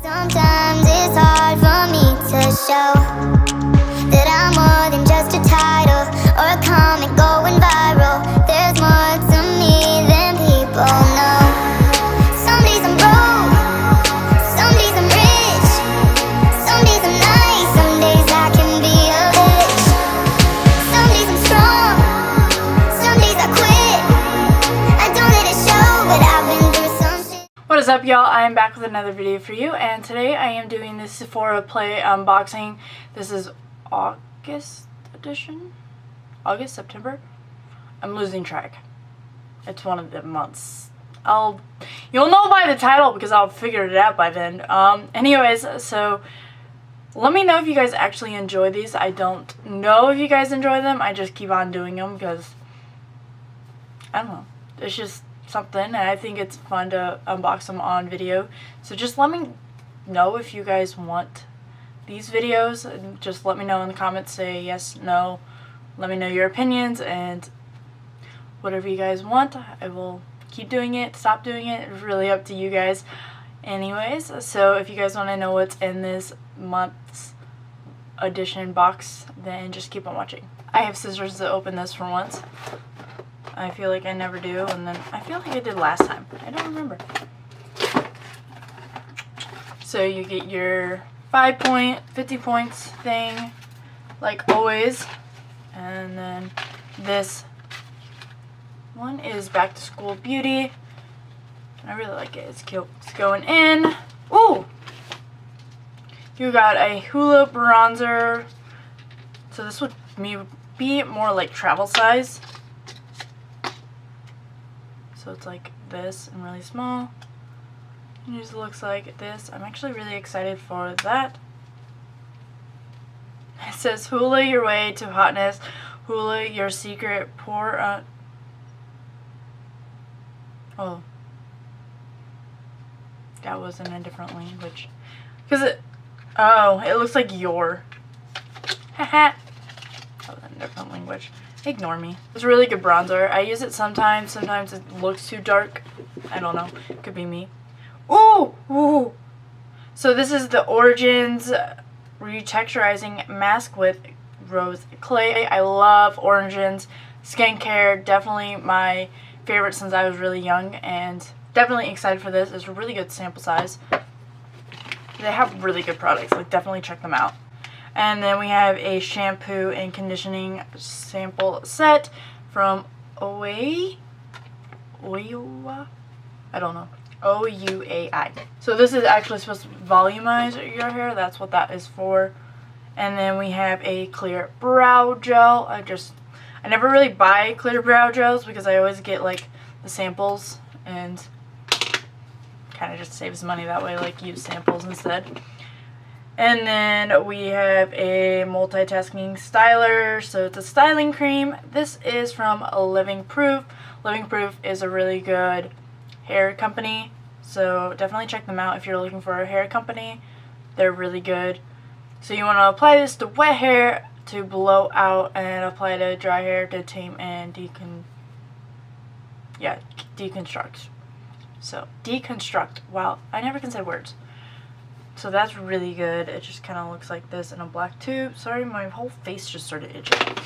Sometimes it's hard for me to show that I'm more than just a title or a comment going viral. There's more to me than people know. Some days I'm broke, some days I'm rich, some days I'm nice, some days I can be a bitch. Some days I'm strong, some days I quit. I don't let it show, but I've been through some shit. What is up, y'all? I am back with another video for you, and today I am doing this Sephora Play unboxing. This is August edition? August? September? I'm losing track. It's one of the months. You'll know by the title because I'll figure it out by then. Anyways, so let me know if you guys actually enjoy these. I don't know if you guys enjoy them. I just keep on doing them because, I don't know. It's just something, and I think it's fun to unbox them on video. So just let me know if you guys want these videos, and just let me know in the comments. Say yes, no, let me know your opinions, and whatever you guys want, I will keep doing it, stop doing it. It's really up to you guys. Anyways, so if you guys want to know what's in this month's edition box, then just keep on watching. I have scissors to open this for once. I feel like I never do, and then I feel like I did last time. I don't remember. So you get your 50 points thing, like always. And then this one is Back to School Beauty. I really like it. It's cute. It's going in. Ooh! You got a Hula bronzer. So this would be more like travel size. So it's like this and really small. It just looks like this. I'm actually really excited for that. It says Hula your way to hotness. Hula your secret pour. Oh. That was in a different language. Oh, it looks like your. Haha. That was in a different language. Ignore me. It's a really good bronzer. I use it sometimes. Sometimes it looks too dark. I don't know. It could be me. Ooh! Ooh! So this is the Origins Retexturizing Mask with Rose Clay. I love Origins skincare. Definitely my favorite since I was really young. And definitely excited for this. It's a really good sample size. They have really good products. Like, definitely check them out. And then we have a shampoo and conditioning sample set from Ouai. I don't know. O-U-A-I. So this is actually supposed to volumize your hair. That's what that is for. And then we have a clear brow gel. I never really buy clear brow gels because I always get like the samples, and kind of just saves money that way, like use samples instead. And then we have a multitasking styler, so it's a styling cream. This is from Living Proof. Living Proof is a really good hair company, so definitely check them out if you're looking for a hair company. They're really good. So you want to apply this to wet hair to blow out, and apply to dry hair to tame and deconstruct. So deconstruct. Wow, I never can say words. So that's really good. It just kind of looks like this in a black tube. Sorry, my whole face just started itching.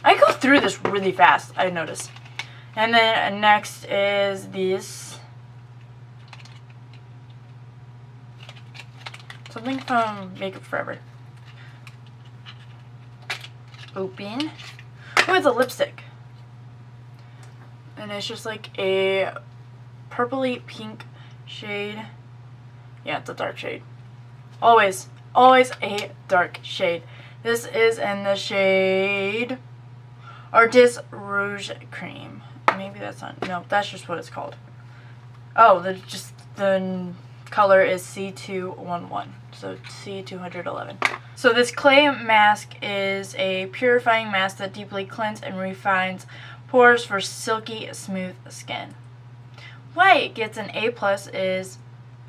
I go through this really fast, I noticed. And then next is this. Something from Makeup Forever. Open. Oh, it's a lipstick. And it's just like a purpley pink shade. Yeah, it's a dark shade. Always a dark shade. This is in the shade Artist Rouge Cream. Maybe that's not, no, that's just what it's called. Oh, the color is C211, so C211. So this clay mask is a purifying mask that deeply cleanses and refines pores for silky, smooth skin. Why it gets an A+ is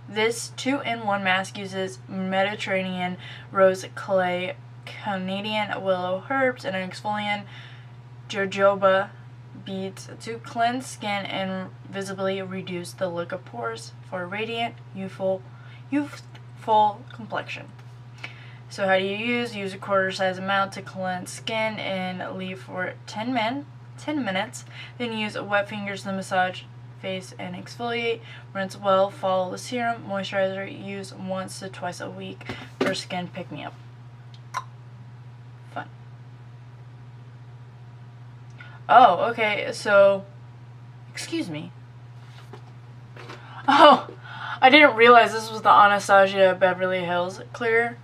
this 2-in-1 mask uses Mediterranean rose clay, Canadian willow herbs, and an exfoliant jojoba beads to cleanse skin and visibly reduce the look of pores for radiant, youthful youthful complexion. So how do you use a quarter size amount to cleanse skin and leave for 10 minutes. Then use wet fingers to massage face and exfoliate. Rinse well, follow the serum. Moisturizer, use once to twice a week for skin pick-me-up. Fun. Oh, okay, so, excuse me. Oh, I didn't realize this was the Anastasia Beverly Hills Clear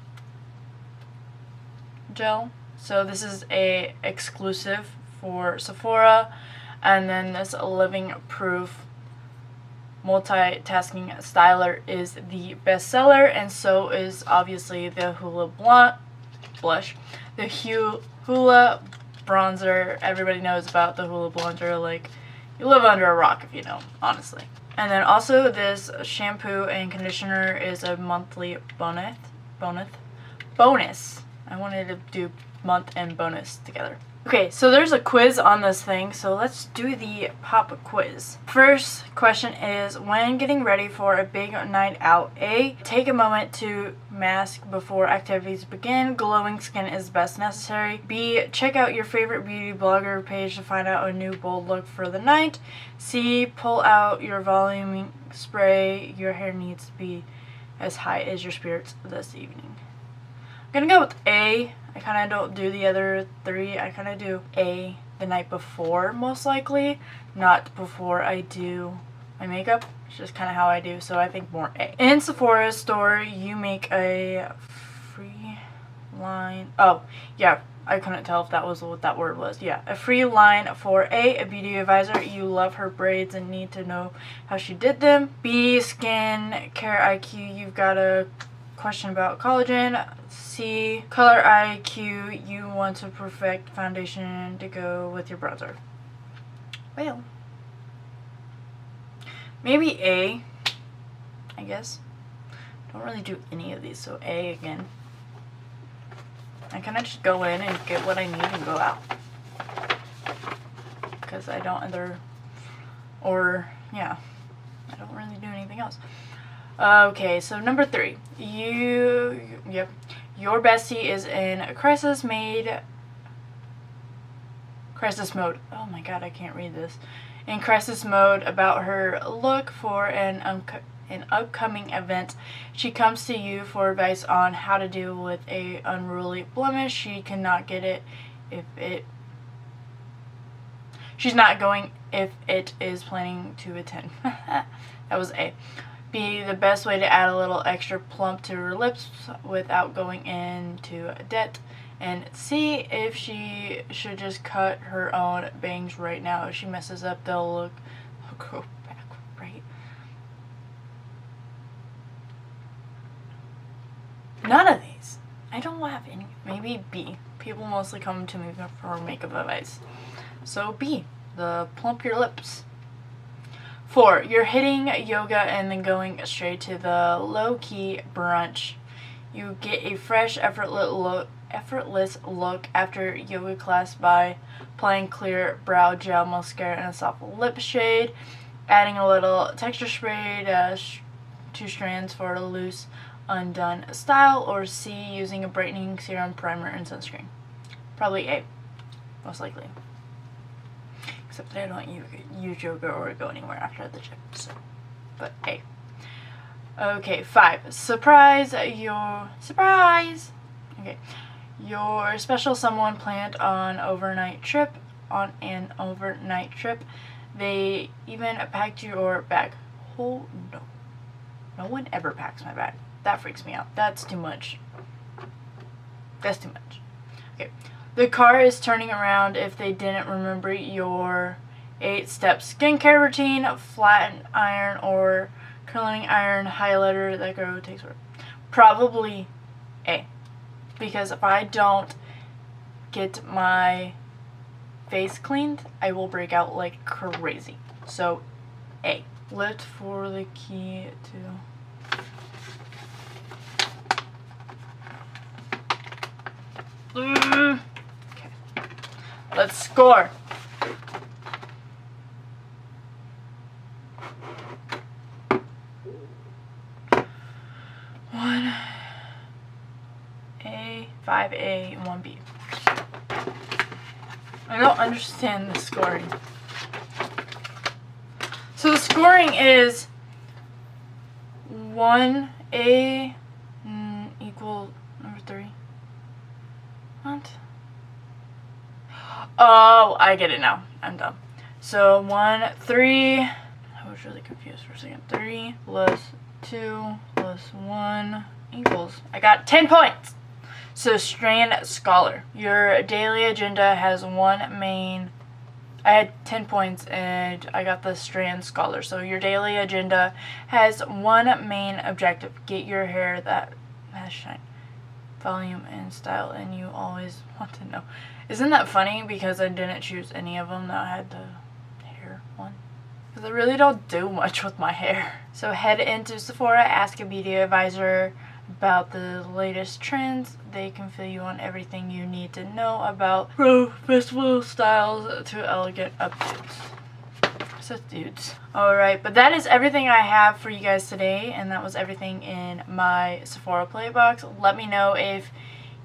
Gel. So this is a exclusive for Sephora, and then this Living Proof Multitasking Styler is the bestseller, and so is obviously the Hoola Blush. The Hoola Bronzer, everybody knows about the Hoola Bronzer, like, you live under a rock if you know, honestly. And then also this shampoo and conditioner is a monthly bonus. I wanted to do month and bonus together. Okay, so there's a quiz on this thing, so let's do the pop quiz. First question is, when getting ready for a big night out, A, take a moment to mask before activities begin. Glowing skin is best necessary. B, check out your favorite beauty blogger page to find out a new bold look for the night. C, pull out your voluming spray. Your hair needs to be as high as your spirits this evening. I'm gonna go with A. I kind of don't do the other three. I kind of do A the night before, most likely, not before I do my makeup. It's just kind of how I do, so I think more A. In Sephora's store, you make a free line. Oh, yeah, I couldn't tell if that was what that word was. Yeah, a free line for A beauty advisor. You love her braids and need to know how she did them. B, skin care IQ. You've got a question about collagen. C, color IQ. You want to perfect foundation to go with your bronzer. Well, maybe A, I guess. Don't really do any of these, so A again. I kind of just go in and get what I need and go out. Because I don't yeah, I don't really do anything else. Okay, so number 3. Your bestie is in crisis mode. Oh my god, I can't read this. In crisis mode about her look for an upcoming event. She comes to you for advice on how to deal with a unruly blemish. She's not going if it is planning to attend. That was A. B, the best way to add a little extra plump to her lips without going into debt. And C, if she should just cut her own bangs right now. If she messes up, they'll go back, right? None of these. I don't have any. Maybe B. People mostly come to me for makeup advice. So B, the plump your lips. 4, you're hitting yoga and then going straight to the low-key brunch. You get a fresh, effortless look after yoga class by applying clear brow gel, mascara, and a soft lip shade. Adding a little texture spray to 2 strands for a loose, undone style. Or C, using a brightening serum, primer, and sunscreen. Probably A, most likely. Except that I don't use yoga or go anywhere after the gym, so, but A. Okay, 5. Surprise! Okay. Your special someone planned on an overnight trip. They even packed your bag. Oh no. No one ever packs my bag. That freaks me out. That's too much. Okay. The car is turning around if they didn't remember your 8-step skincare routine, flatten iron or curling iron highlighter that girl takes work. Probably A. Because if I don't get my face cleaned, I will break out like crazy. So A. Lift for the key to... Let's score. 1A, 5A, and 1B. I don't understand the scoring. So the scoring is 1A equal number 3. What? Oh, I get it now. I'm dumb. So 1, 3. I was really confused for a second. 3 plus 2 plus 1 equals. I got 10 points. So Strand Scholar. Your daily agenda has one main. I had 10 points and I got the Strand Scholar. So your daily agenda has one main objective. Get your hair that has shine, volume, and style, and you always want to know. Isn't that funny? Because I didn't choose any of them that had the hair one. Because I really don't do much with my hair. So head into Sephora, ask a beauty advisor about the latest trends. They can fill you on everything you need to know about festival styles to elegant updates. So dudes. Alright, but that is everything I have for you guys today, and that was everything in my Sephora play box. Let me know if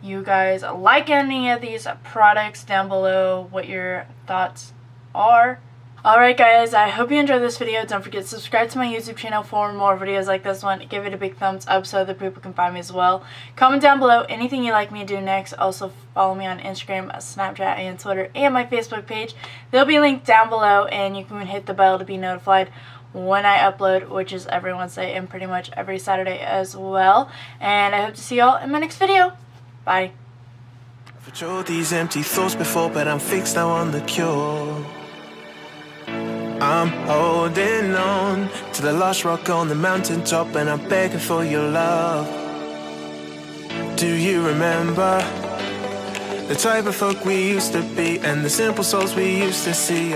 you guys like any of these products down below, what your thoughts are. Alright guys, I hope you enjoyed this video. Don't forget to subscribe to my YouTube channel for more videos like this one. Give it a big thumbs up so other people can find me as well. Comment down below anything you'd like me to do next. Also follow me on Instagram, Snapchat, and Twitter, and my Facebook page. They'll be linked down below, and you can hit the bell to be notified when I upload, which is every Wednesday and pretty much every Saturday as well. And I hope to see y'all in my next video. Bye. I've patrolled these empty thoughts before, but I'm fixed now on the cure. I'm holding on to the last rock on the mountaintop, and I'm begging for your love. Do you remember the type of folk we used to be, and the simple souls we used to see?